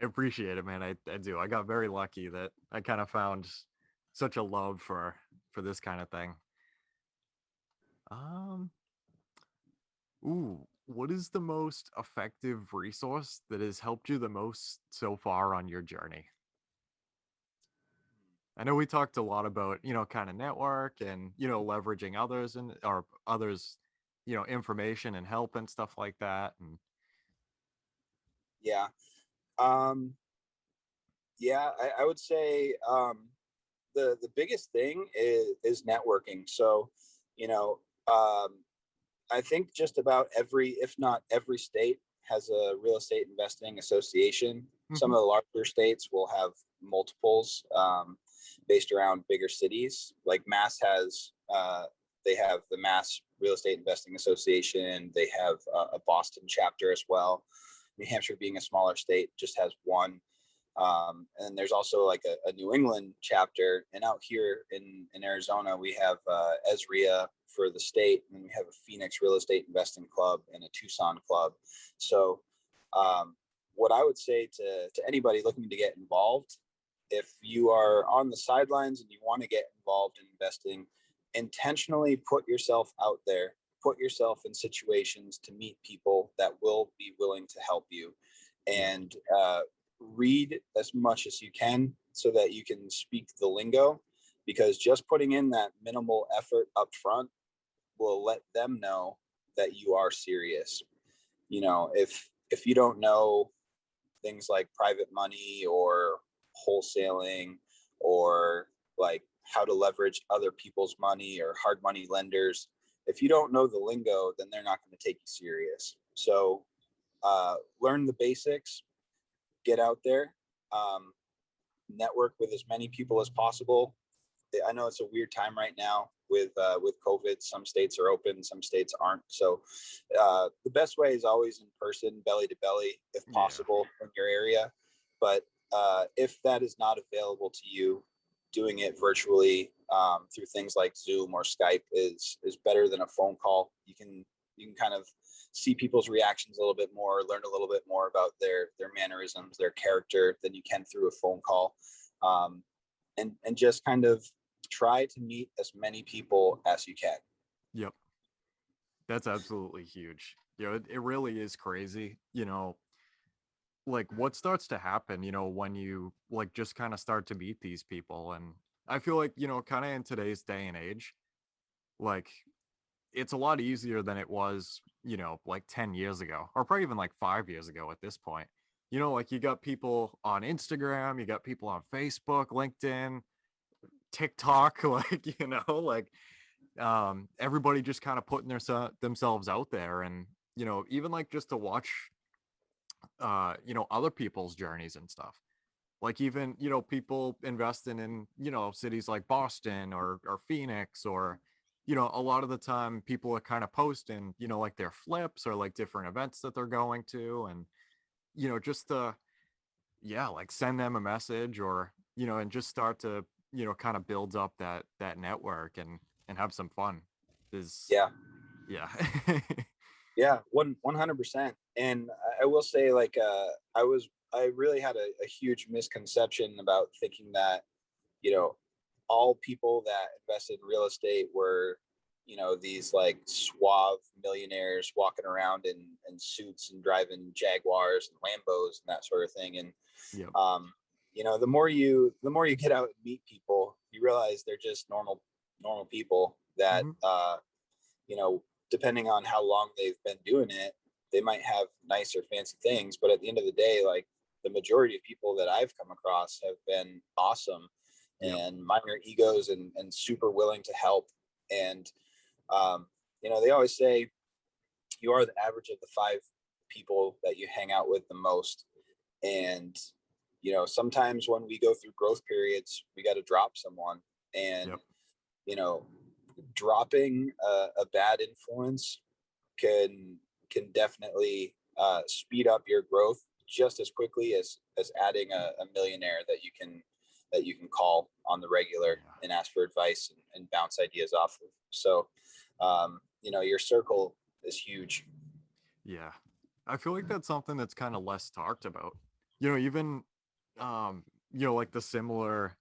I appreciate it, man. I do. I got very lucky that I kind of found such a love for this kind of thing. What is the most effective resource that has helped you the most so far on your journey? I know we talked a lot about, kind of network and, leveraging others or others, information and help and stuff like that. And Yeah. I would say the biggest thing is networking. So, I think just about every, if not every state has a real estate investing association. Some of the larger states will have multiples based around bigger cities. Like Mass has, they have the Mass Real Estate Investing Association. They have a Boston chapter as well. New Hampshire, being a smaller state, just has one. And there's also like a New England chapter. And out here in Arizona, we have ESREA for the state, and we have a Phoenix Real Estate Investing Club and a Tucson club. So what I would say to anybody looking to get involved, if you are on the sidelines and you want to get involved in investing, intentionally put yourself out there, put yourself in situations to meet people that will be willing to help you, and read as much as you can so that you can speak the lingo, because just putting in that minimal effort up front will let them know that you are serious. You know, if you don't know things like private money or wholesaling or like how to leverage other people's money or hard money lenders, if you don't know the lingo, then they're not going to take you serious. So learn the basics, get out there, network with as many people as possible. I know it's a weird time right now with COVID. Some states are open, some states aren't. So the best way is always in person, belly to belly, if possible, in your area. But if that is not available to you, doing it virtually through things like Zoom or Skype is better than a phone call. You can kind of see people's reactions a little bit more, learn a little bit more about their mannerisms, their character than you can through a phone call. And just kind of try to meet as many people as you can. Yep. That's absolutely huge. You know, it really is crazy, you know, like what starts to happen, you know, when you like just kind of start to meet these people. And I feel like, you know, kind of in today's day and age, like it's a lot easier than it was, you know, like 10 years ago, or probably even like 5 years ago at this point. You know, like you got people on Instagram, you got people on Facebook, LinkedIn, TikTok, like, you know, like everybody just kind of putting themselves out there. And, you know, even like just to watch, you know, other people's journeys and stuff. Like even, you know, people investing in, you know, cities like Boston or Phoenix, or, you know, a lot of the time people are kind of posting, you know, like their flips or like different events that they're going to. And, you know, just to, yeah, like send them a message, or, you know, and just start to, you know, kind of build up that network and have some fun is, Yeah. yeah. Yeah, 100%. And I will say, like, I really had a huge misconception about thinking that, you know, all people that invested in real estate were, you know, these like suave millionaires walking around in suits and driving Jaguars and Lambos and that sort of thing. And, Yep. you know, the more you get out and meet people, you realize they're just normal people that, you know, depending on how long they've been doing it, they might have nice or fancy things, but at the end of the day, like the majority of people that I've come across have been awesome and minor egos and super willing to help. And, you know, they always say you are the average of the 5 people that you hang out with the most. And, you know, sometimes when we go through growth periods, we got to drop someone. And, you know, dropping a bad influence can definitely speed up your growth just as quickly as adding a millionaire that you can call on the regular and ask for advice and bounce ideas off of. So, you know, your circle is huge. Yeah. I feel like that's something that's kind of less talked about. You know, even, you know, like the similar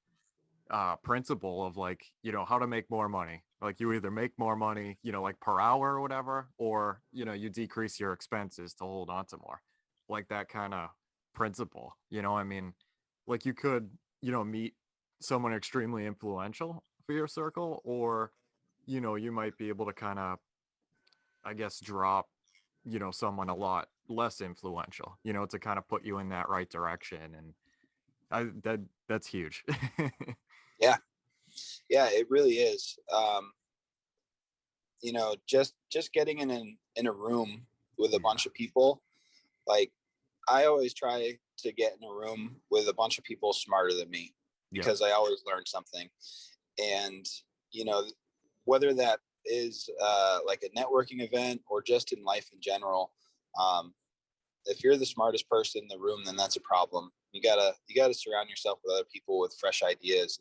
principle of like, you know, how to make more money. Like you either make more money, you know, like per hour or whatever, or, you know, you decrease your expenses to hold on to more. Like that kind of principle, you know, I mean, like you could, you know, meet someone extremely influential for your circle, or, you know, you might be able to kind of, I guess, drop, you know, someone a lot less influential, you know, to kind of put you in that right direction. And that's huge. Yeah, it really is. just getting in a room with a bunch of people, like I always try to get in a room with a bunch of people smarter than me, because I always learn something. And, whether that is like a networking event or just in life in general, if you're the smartest person in the room, then that's a problem. You gotta surround yourself with other people with fresh ideas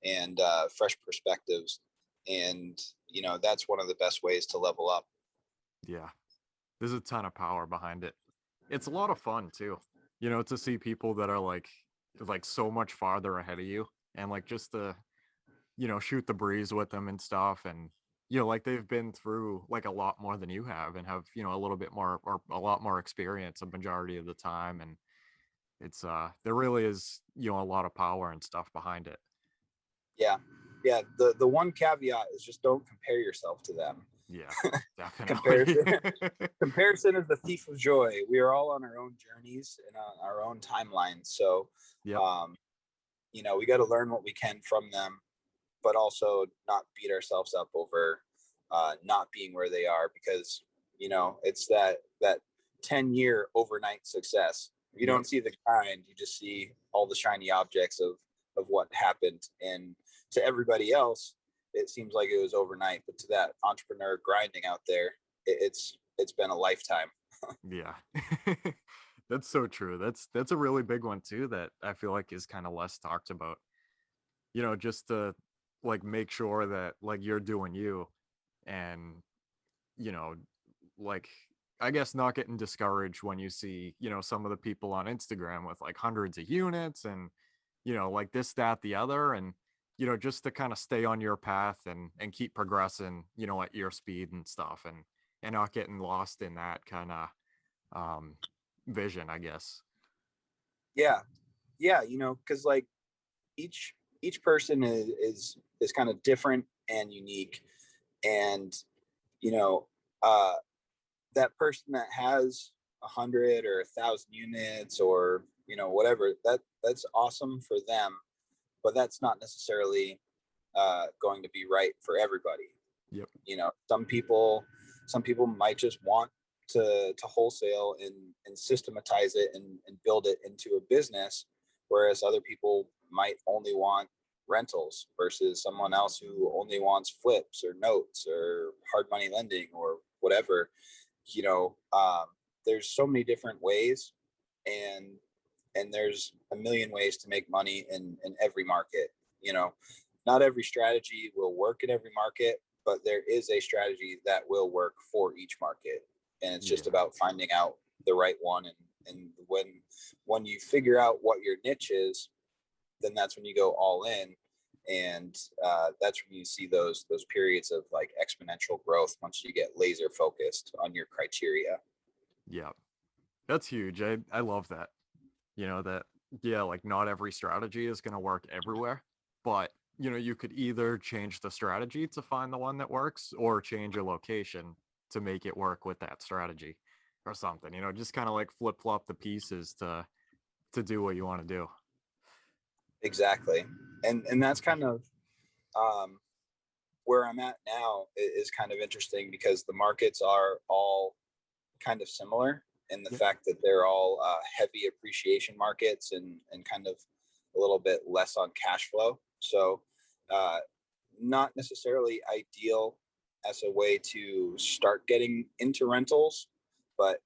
and fresh perspectives. And, that's one of the best ways to level up. Yeah. There's a ton of power behind it. It's a lot of fun too, to see people that are like so much farther ahead of you, and like just to, shoot the breeze with them and stuff. And, like they've been through like a lot more than you have, and have, a little bit more or a lot more experience a majority of the time. And it's, there really is, a lot of power and stuff behind it. Yeah. Yeah. The one caveat is just don't compare yourself to them. Yeah, definitely. Comparison is the thief of joy. We are all on our own journeys and on our own timelines. So, we got to learn what we can from them, but also not beat ourselves up over not being where they are, because, it's that 10-year overnight success. You don't see the grind, you just see all the shiny objects of what happened. And to everybody else, it seems like it was overnight, but to that entrepreneur grinding out there, it's been a lifetime. Yeah. That's so true. That's a really big one too, that I feel like is kind of less talked about. Just to like make sure that like you're doing you, and like I guess not getting discouraged when you see, some of the people on Instagram with like hundreds of units and, like this, that, the other. And, just to kind of stay on your path and keep progressing, at your speed and stuff, and not getting lost in that kind of vision, I guess. Yeah. Because like each person is kind of different and unique. And, that person that has 100 or 1,000 units or, whatever, that's awesome for them, but that's not necessarily going to be right for everybody. Yep. Some people might just want to wholesale and systematize it and build it into a business, whereas other people might only want rentals, versus someone else who only wants flips or notes or hard money lending or whatever. There's so many different ways, and there's a million ways to make money in every market. Not every strategy will work in every market, but there is a strategy that will work for each market. And it's just about finding out the right one. And when you figure out what your niche is, then that's when you go all in. And that's when you see those periods of like exponential growth once you get laser focused on your criteria. Yeah, that's huge. I love that. Like not every strategy is going to work everywhere, but you could either change the strategy to find the one that works, or change a location to make it work with that strategy or something. Just kind of like flip-flop the pieces to do what you want to do. Exactly. And that's kind of where I'm at now is kind of interesting, because the markets are all kind of similar in the fact that they're all heavy appreciation markets and kind of a little bit less on cash flow. So not necessarily ideal as a way to start getting into rentals, but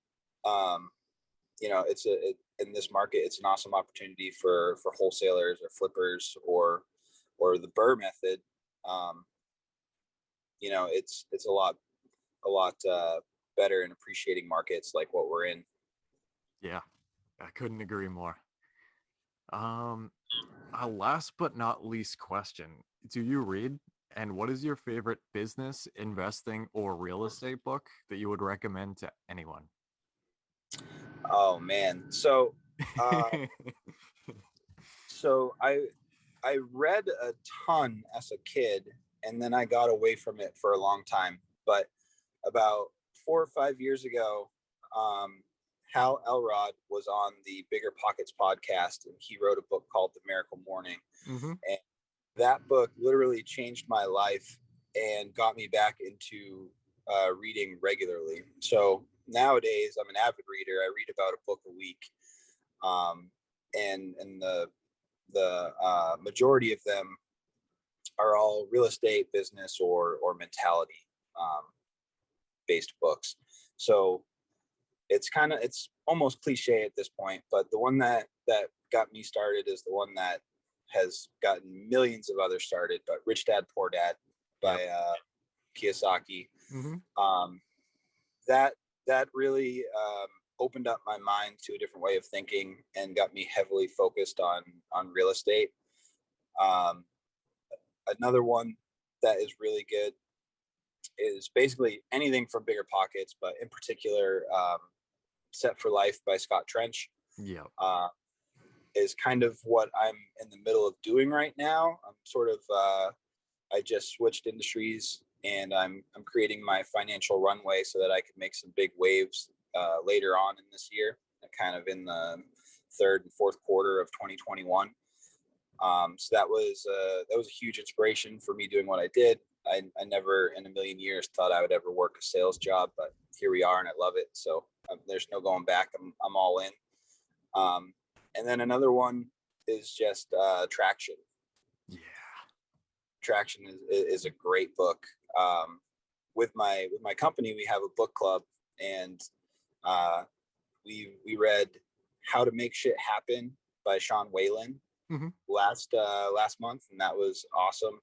in this market, it's an awesome opportunity for wholesalers or flippers or the Burr method. It's a lot better in appreciating markets like what we're in. Yeah, I couldn't agree more. A last but not least question: do you read? And what is your favorite business, investing, or real estate book that you would recommend to anyone? Oh man, so so I read a ton as a kid, and then I got away from it for a long time. But about 4 or 5 years ago, Hal Elrod was on the Biggerpockets podcast, and he wrote a book called The Miracle Morning. Mm-hmm. And that book literally changed my life and got me back into reading regularly. So nowadays I'm an avid reader. I read about a book a week. And the majority of them are all real estate, business, or mentality based books. So it's almost cliche at this point, but the one that got me started is the one that has gotten millions of others started, but Rich Dad Poor Dad by Kiyosaki. That really opened up my mind to a different way of thinking and got me heavily focused on real estate. Another one that is really good is basically anything from Biggerpockets, but in particular, Set for Life by Scott Trench. Is kind of what I'm in the middle of doing right now. I'm sort of I just switched industries, and I'm creating my financial runway so that I can make some big waves later on in this year, kind of in the third and fourth quarter of 2021. So that was a huge inspiration for me doing what I did. I never in a million years thought I would ever work a sales job, but here we are, and I love it. So there's no going back. I'm all in. And then another one is just Traction. Traction is a great book. With my company, we have a book club, and we read How to Make Shit Happen by Sean Whalen last month, and that was awesome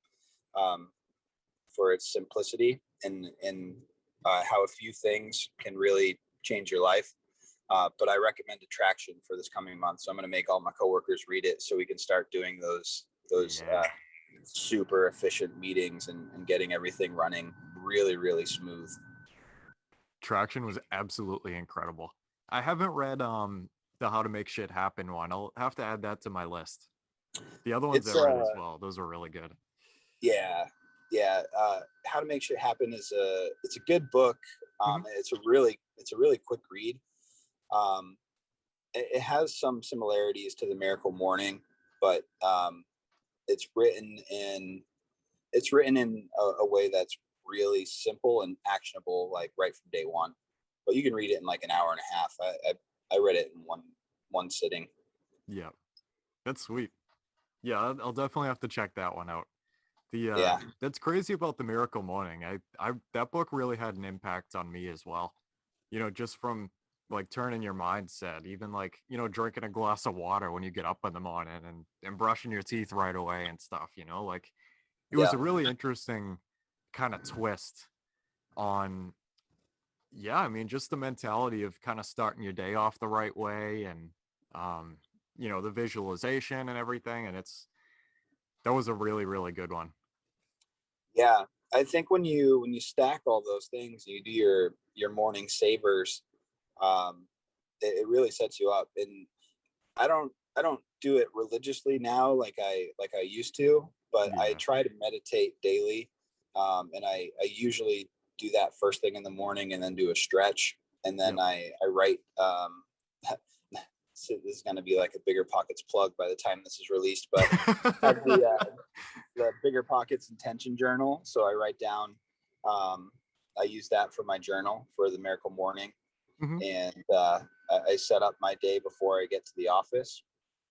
for its simplicity and how a few things can really change your life. But I recommend Traction for this coming month, so I'm going to make all my coworkers read it so we can start doing those super efficient meetings and getting everything running really, really smooth. Traction was absolutely incredible. I haven't read the How to Make Shit Happen one. I'll have to add that to my list. The other ones I read as well. Those are really good. Yeah. How to Make Shit Happen it's a good book. It's a really quick read. It has some similarities to The Miracle Morning, but it's written in a way that's really simple and actionable, like right from day one. But you can read it in like an hour and a half. I read it in one sitting. Yeah, that's sweet. Yeah, I'll definitely have to check that one out. That's crazy about The Miracle Morning. I that book really had an impact on me as well. Just from like turning your mindset, even like, drinking a glass of water when you get up in the morning and brushing your teeth right away and stuff, like it was a really interesting kind of twist on, just the mentality of kind of starting your day off the right way and, the visualization and everything. And that was a really, really good one. Yeah. I think when you stack all those things, you do your morning savers, it really sets you up. And I don't do it religiously now like I used to, but I try to meditate daily. And I usually do that first thing in the morning and then do a stretch. And then I write, so this is going to be like a Biggerpockets plug by the time this is released, but I have the Biggerpockets intention journal. So I write down, I use that for my journal for the Miracle Morning. And I set up my day before I get to the office,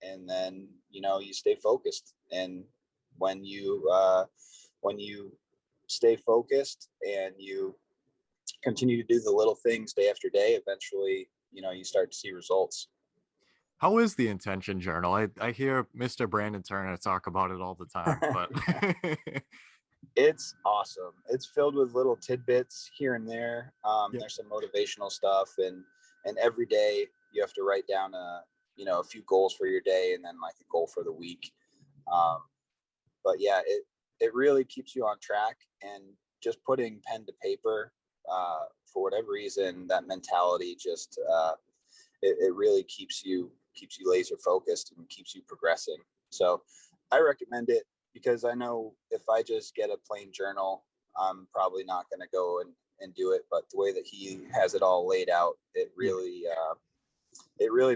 and then you stay focused. And when you stay focused and you continue to do the little things day after day, eventually you start to see results. How is the intention journal? I hear Mr. Brandon Turner talk about it all the time, but it's awesome. It's filled with little tidbits here and there. There's some motivational stuff, and every day you have to write down a few goals for your day and then like a goal for the week. But yeah, it really keeps you on track, and just putting pen to paper, for whatever reason, that mentality just it really keeps you laser focused and keeps you progressing. So I recommend it, because I know if I just get a plain journal, I'm probably not going to go and do it. But the way that he has it all laid out, it really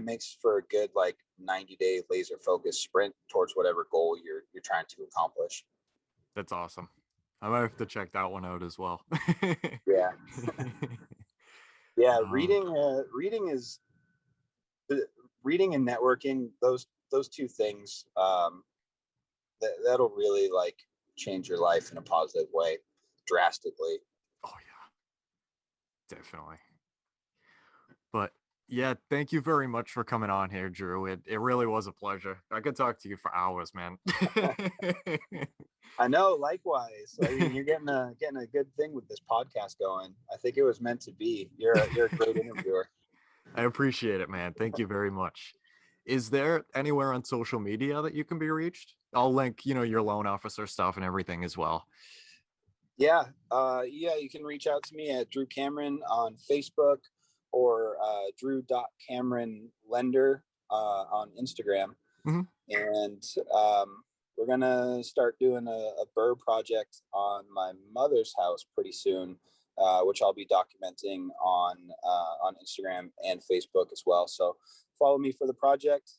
makes for a good 90-day laser focused sprint towards whatever goal you're trying to accomplish. That's awesome. I might have to check that one out as well. Yeah. Yeah. Um, Reading is reading and networking. Those two things, that'll really like change your life in a positive way drastically. Oh yeah, definitely. But yeah, thank you very much for coming on here, Drew. It really was a pleasure. I could talk to you for hours, man. I know, likewise. I mean, you're getting a good thing with this podcast going. I think it was meant to be. You're a great interviewer. I appreciate it, man. Thank you very much. Is there anywhere on social media that you can be reached? I'll link, your loan officer stuff and everything as well. Yeah. You can reach out to me at Drew Cameron on Facebook or drew.cameronlender on Instagram. Mm-hmm. And we're going to start doing a burr project on my mother's house pretty soon, which I'll be documenting on Instagram and Facebook as well. So follow me for the project.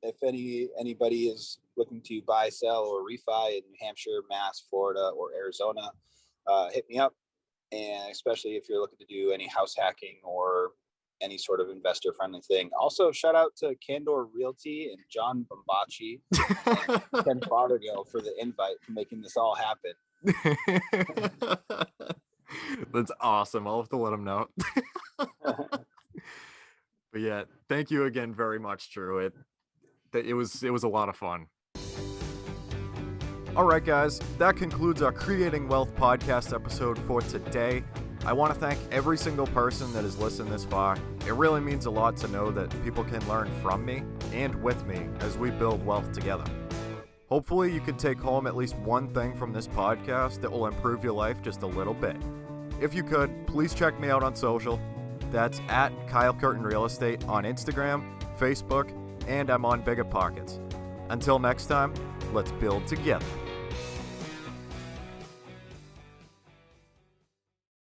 If anybody is looking to buy, sell, or refi in New Hampshire, Mass, Florida, or Arizona, hit me up. And especially if you're looking to do any house hacking or any sort of investor friendly thing. Also, shout out to Candor Realty and John Bombachi and Ken Fothergill for the invite for making this all happen. That's awesome. I'll have to let them know. But yeah, thank you again very much, Drew. It was a lot of fun. All right, guys, that concludes our Creating Wealth podcast episode for today. I want to thank every single person that has listened this far. It really means a lot to know that people can learn from me and with me as we build wealth together. Hopefully you can take home at least one thing from this podcast that will improve your life just a little bit. If you could, please check me out on social. That's at Kyle Curtin Real Estate on Instagram, Facebook, and I'm on Biggerpockets. Until next time, let's build together.